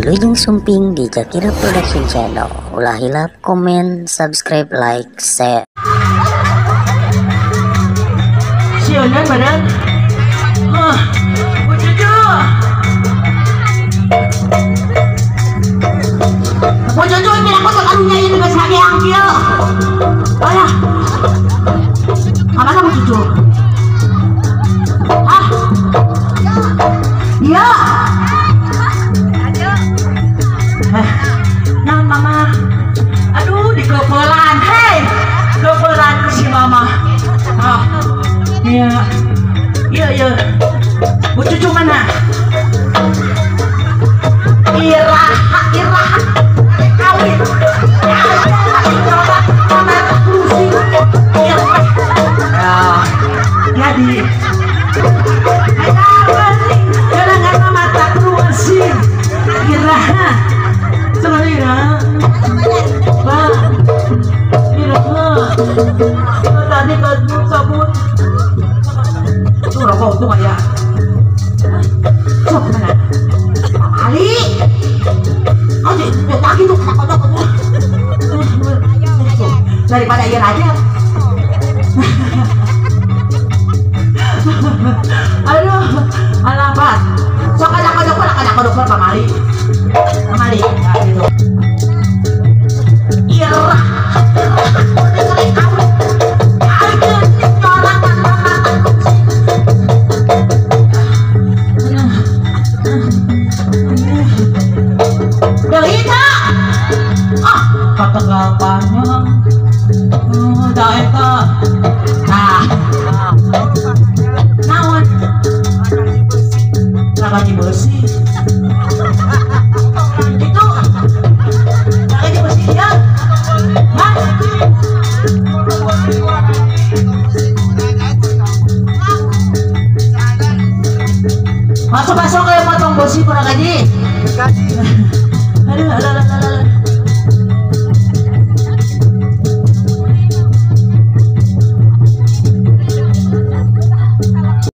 Wilujeng Sumping di Jakira Production Channel. Ulah hilap, komen, subscribe, like, share. Sianan badan. Bojojo ini aku tak karunya ini tugas lagi yang dia. Ayah. Apa kamu cucu? Iya. Nah mama. Aduh dikepelan. Hei. Kepelan ke si mama. Iya. Iya. Bu cucu mana? Irah. Kawin. Jadi kadang-kadang mata keruasin kira sebenarnya Pak kira tadi kan sabun itu rokok tuh ya coba mana Ali aja lagi tuh daripada iya aja. Aduh, alabat. Sok ada dokter kamari. Gitu. Irah. Kata galpannya. Dah eta. Naon lagi bersih itu lagi bersih ya masuk ke potong bersih kurang gaji aduh